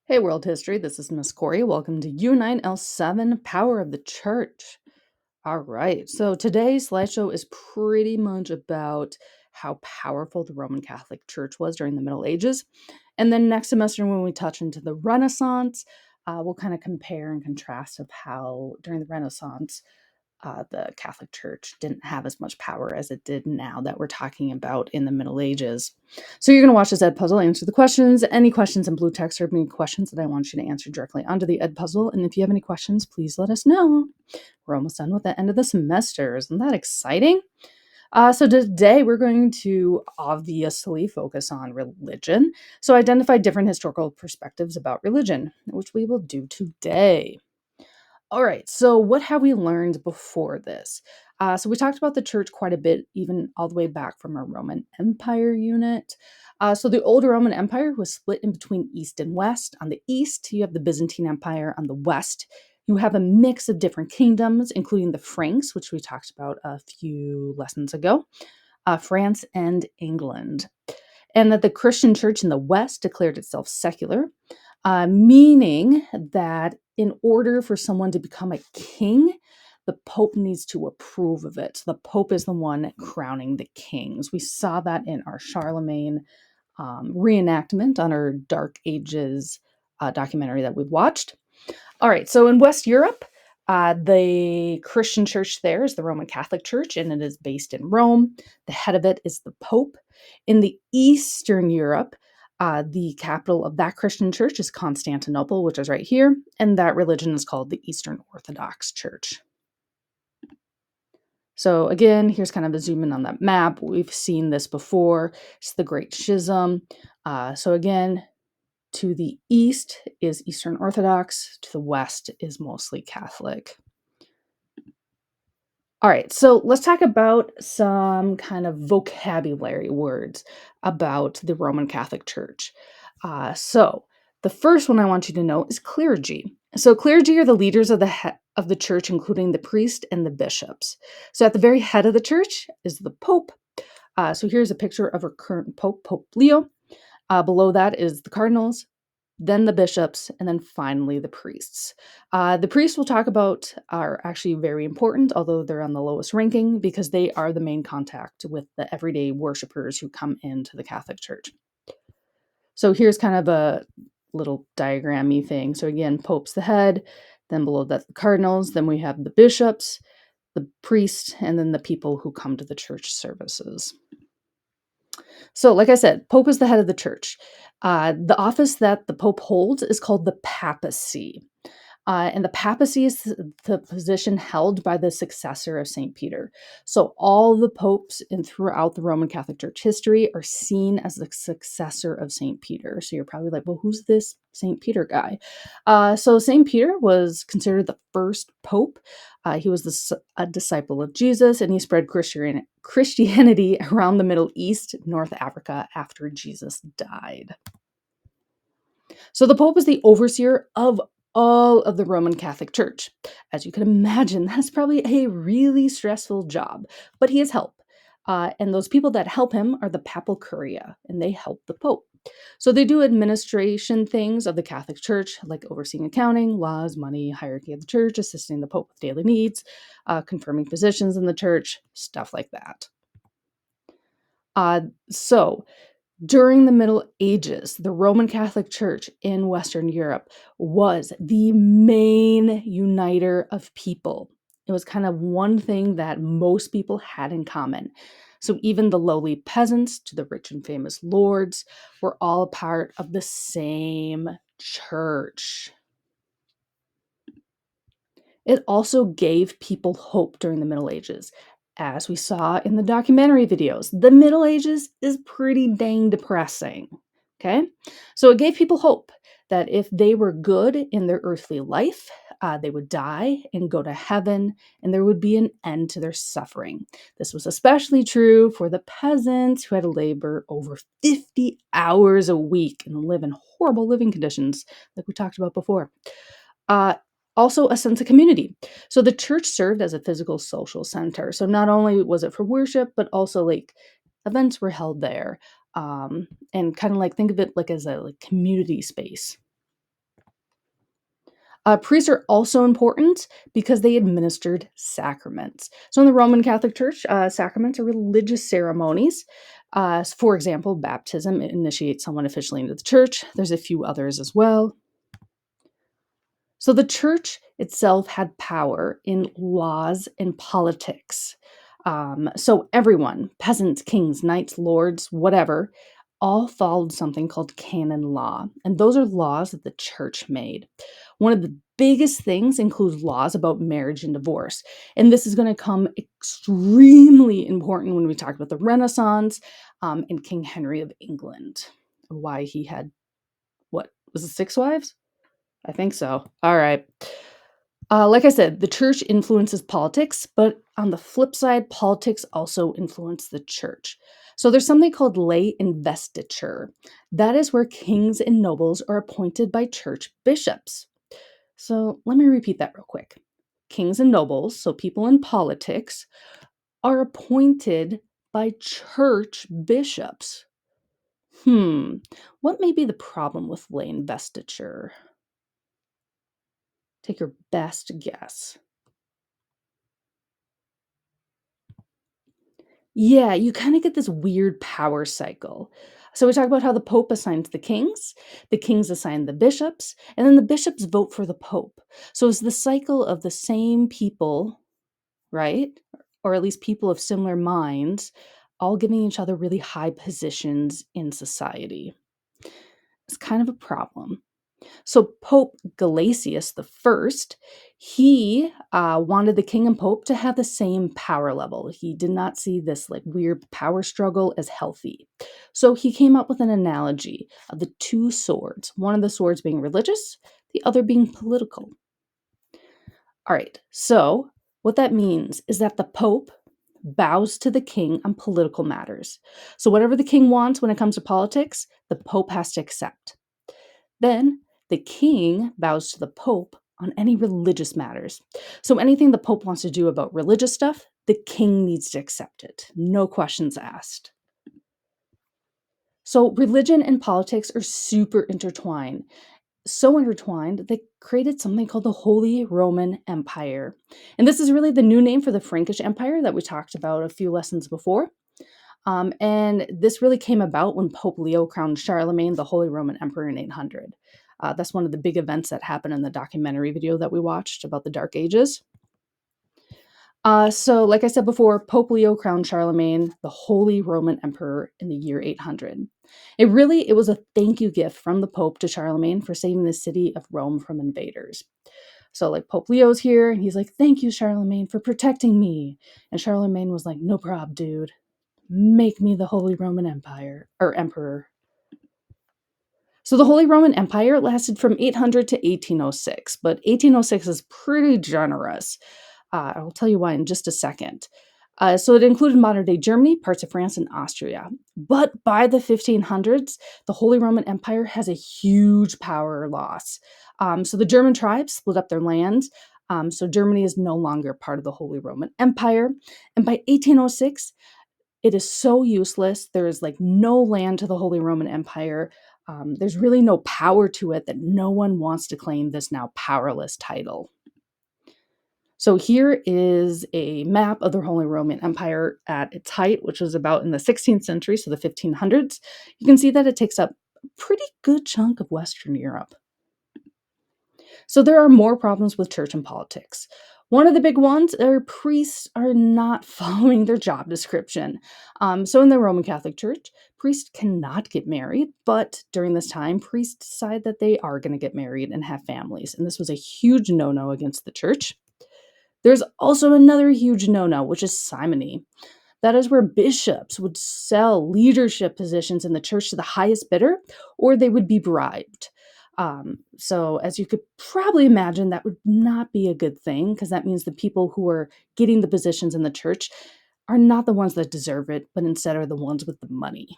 Hey, world history. This is Miss Corey. Welcome to U9-L7 Power of the Church. All right. So today's slideshow is pretty much about how powerful the Roman Catholic Church was during the Middle Ages. And then next semester, when we touch into the Renaissance, we'll kind of compare and contrast of how during the Renaissance, the Catholic Church didn't have as much power as it did now that we're talking about in the Middle Ages. So you're going to watch this Ed puzzle, answer the questions. Any questions in blue text or any questions that I want you to answer directly onto the Ed puzzle. And if you have any questions, please let us know. We're almost done with the end of the semester. Isn't that exciting? So today we're going to obviously focus on religion. So identify different historical perspectives about religion, which we will do today. All right, so what have we learned before this? So we talked about the church quite a bit, even all the way back from our Roman Empire unit. So the old Roman Empire was split in between East and West. On the East, you have the Byzantine Empire. On the West, you have a mix of different kingdoms, including the Franks, which we talked about a few lessons ago, France and England. And that the Christian church in the West declared itself secular, meaning that in order for someone to become a king, the Pope needs to approve of it. So the Pope is the one crowning the kings. We saw that in our Charlemagne reenactment on our Dark Ages documentary that we've watched. All right, so in West Europe, the Christian church there is the Roman Catholic Church, and it is based in Rome. The head of it is the Pope. In the Eastern Europe, the capital of that Christian church is Constantinople, which is right here, and that religion is called the Eastern Orthodox Church. So again, here's kind of a zoom in on that map. We've seen this before. It's the Great Schism. So again, to the east is Eastern Orthodox. To the west is mostly Catholic. All right, so let's talk about some kind of vocabulary words about the Roman Catholic Church. So the first one I want you to know is clergy. So clergy are the leaders of the church, including the priest and the bishops. So at the very head of the church is the Pope. So here's a picture of our current Pope, Pope Leo. Below that is the cardinals, then the bishops, and then finally the priests. The priests we'll talk about are actually very important, although they're on the lowest ranking, because they are the main contact with the everyday worshipers who come into the Catholic Church. So here's kind of a little diagrammy thing. So again, Pope's the head, then below that the cardinals, then we have the bishops, the priests, and then the people who come to the church services. So, like I said, Pope is the head of the church. The office that the Pope holds is called the papacy. And the papacy is the position held by the successor of St. Peter. So all the popes throughout the Roman Catholic Church history are seen as the successor of St. Peter. So you're probably like, well, who's this St. Peter guy? So St. Peter was considered the first pope. He was a disciple of Jesus, and he spread Christianity around the Middle East, North Africa, after Jesus died. So the Pope is the overseer of all of the Roman Catholic Church. As you can imagine, that's probably a really stressful job, but he has help. And those people that help him are the papal curia, and they help the Pope. So they do administration things of the Catholic Church, like overseeing accounting, laws, money, hierarchy of the church, assisting the Pope with daily needs, confirming positions in the church, stuff like that. So during the Middle Ages, the Roman Catholic Church in Western Europe was the main uniter of people. It was kind of one thing that most people had in common. So even the lowly peasants to the rich and famous lords were all a part of the same church. It also gave people hope during the Middle Ages. As we saw in the documentary videos, the Middle Ages is pretty dang depressing. Okay? So it gave people hope that if they were good in their earthly life, they would die and go to heaven, and there would be an end to their suffering. This was especially true for the peasants who had to labor over 50 hours a week and live in horrible living conditions, like we talked about before. Also a sense of community. So the church served as a physical social center. So not only was it for worship, but also like events were held there. And kind of like think of it like as a community space. Priests are also important because they administered sacraments. So in the Roman Catholic Church, sacraments are religious ceremonies. For example, baptism initiates someone officially into the church. There's a few others as well. So the church itself had power in laws and politics. So everyone, peasants, kings, knights, lords, whatever, all followed something called canon law. And those are laws that the church made. One of the biggest things includes laws about marriage and divorce. And this is going to come extremely important when we talk about the Renaissance and King Henry of England. Why he had, what, was it 6 wives? I think so. All right. Like I said, the church influences politics, but on the flip side, politics also influence the church. So there's something called lay investiture. That is where kings and nobles are appointed by church bishops. So let me repeat that real quick. Kings and nobles, so people in politics, are appointed by church bishops. What may be the problem with lay investiture? Take your best guess. Yeah, you kind of get this weird power cycle. So we talk about how the Pope assigns the kings assign the bishops, and then the bishops vote for the Pope. So it's the cycle of the same people, right? Or at least people of similar minds, all giving each other really high positions in society. It's kind of a problem. So Pope Gelasius I, he wanted the king and pope to have the same power level. He did not see this like weird power struggle as healthy. So he came up with an analogy of the two swords, one of the swords being religious, the other being political. All right, so what that means is that the pope bows to the king on political matters. So whatever the king wants when it comes to politics, the pope has to accept. Then the king bows to the pope on any religious matters. So anything the pope wants to do about religious stuff, the king needs to accept it. No questions asked. So religion and politics are super intertwined. So intertwined, they created something called the Holy Roman Empire. And this is really the new name for the Frankish Empire that we talked about a few lessons before. And this really came about when Pope Leo crowned Charlemagne the Holy Roman Emperor in 800. That's one of the big events that happened in the documentary video that we watched about the Dark Ages. So, like I said before, Pope Leo crowned Charlemagne the Holy Roman Emperor in the year 800. It was a thank you gift from the Pope to Charlemagne for saving the city of Rome from invaders. So, like, Pope Leo's here, and he's like, "Thank you, Charlemagne, for protecting me." And Charlemagne was like, "No prob, dude. Make me the Holy Roman Empire or Emperor." So the Holy Roman Empire lasted from 800 to 1806, but 1806 is pretty generous. I'll tell you why in just a second. So it included modern day Germany, parts of France, and Austria. But by the 1500s, the Holy Roman Empire has a huge power loss. So the German tribes split up their land. So Germany is no longer part of the Holy Roman Empire. And by 1806, it is so useless. There is like no land to the Holy Roman Empire. There's really no power to it that no one wants to claim this now powerless title. So here is a map of the Holy Roman Empire at its height, which was about in the 16th century, so the 1500s. You can see that it takes up a pretty good chunk of Western Europe. So there are more problems with church and politics. One of the big ones are priests are not following their job description. So in the Roman Catholic Church, priests cannot get married, but during this time, priests decide that they are going to get married and have families. And this was a huge no-no against the church. There's also another huge no-no, which is simony. That is where bishops would sell leadership positions in the church to the highest bidder, or they would be bribed. So, as you could probably imagine, that would not be a good thing because that means the people who are getting the positions in the church are not the ones that deserve it, but instead are the ones with the money.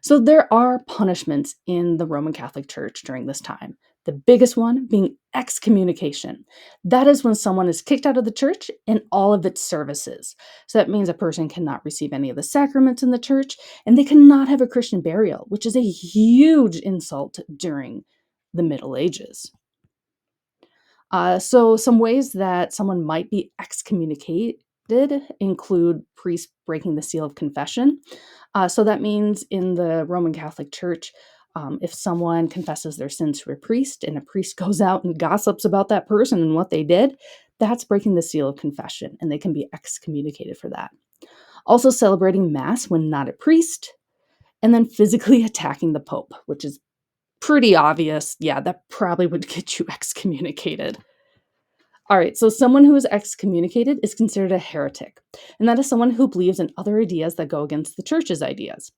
So there are punishments in the Roman Catholic Church during this time. The biggest one being excommunication. That is when someone is kicked out of the church and all of its services. So that means a person cannot receive any of the sacraments in the church and they cannot have a Christian burial, which is a huge insult during the Middle Ages. So some ways that someone might be excommunicated include priests breaking the seal of confession. So that means in the Roman Catholic Church, if someone confesses their sins to a priest and a priest goes out and gossips about that person and what they did, that's breaking the seal of confession, and they can be excommunicated for that. Also, celebrating Mass when not a priest, and then physically attacking the Pope, which is pretty obvious. Yeah, that probably would get you excommunicated. All right, so someone who is excommunicated is considered a heretic, and that is someone who believes in other ideas that go against the church's ideas.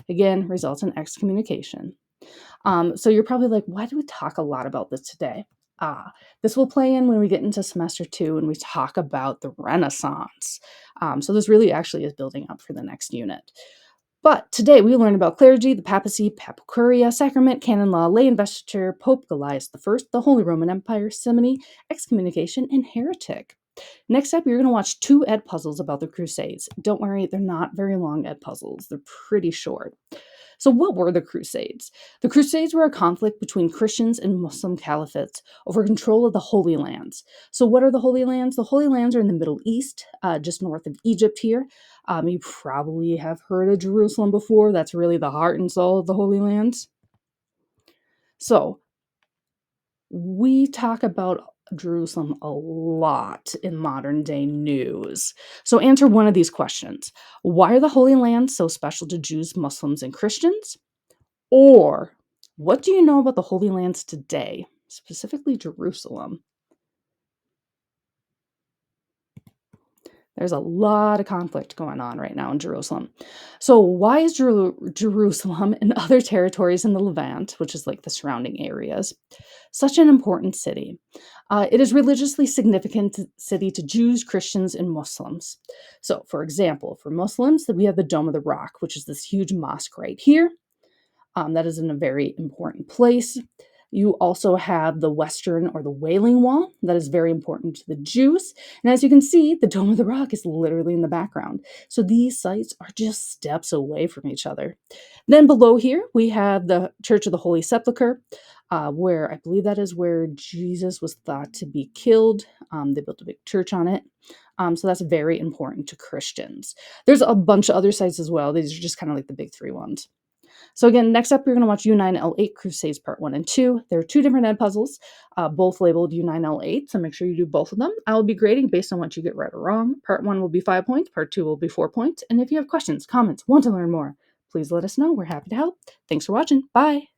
Again, results in excommunication. So you're probably like, why do we talk a lot about this today? This will play in when we get into semester 2 and we talk about the Renaissance. So this really actually is building up for the next unit. But today we learn about clergy, the papacy, papal curia, sacrament, canon law, lay investiture, Pope Gaius I, the Holy Roman Empire, simony, excommunication, and heretic. Next up, you're going to watch 2 ed puzzles about the Crusades. Don't worry, they're not very long ed puzzles. They're pretty short. So what were the Crusades? The Crusades were a conflict between Christians and Muslim caliphates over control of the Holy Lands. So what are the Holy Lands? The Holy Lands are in the Middle East, just north of Egypt here. You probably have heard of Jerusalem before. That's really the heart and soul of the Holy Lands. So we talk about Jerusalem a lot in modern day news. So answer one of these questions. Why are the Holy Lands so special to Jews, Muslims, and Christians? Or what do you know about the Holy Lands today, specifically Jerusalem? There's a lot of conflict going on right now in Jerusalem. So why is Jerusalem and other territories in the Levant, which is like the surrounding areas, such an important city? It is religiously significant city to Jews, Christians, and Muslims. So, for example, for Muslims, we have the Dome of the Rock, which is this huge mosque right here. That is in a very important place. You also have the Western or the Wailing Wall. That is very important to the Jews. And as you can see, the Dome of the Rock is literally in the background. So these sites are just steps away from each other. Then below here, we have the Church of the Holy Sepulchre, where I believe that is where Jesus was thought to be killed. They built a big church on it. So that's very important to Christians. There's a bunch of other sites as well. These are just kind of like the big 3 ones. So again, next up, you're going to watch U9-L8 Crusades Part 1 and 2. There are 2 different ed puzzles, both labeled U9-L8, so make sure you do both of them. I will be grading based on what you get right or wrong. Part 1 will be 5 points, Part 2 will be 4 points, and if you have questions, comments, want to learn more, please let us know. We're happy to help. Thanks for watching. Bye!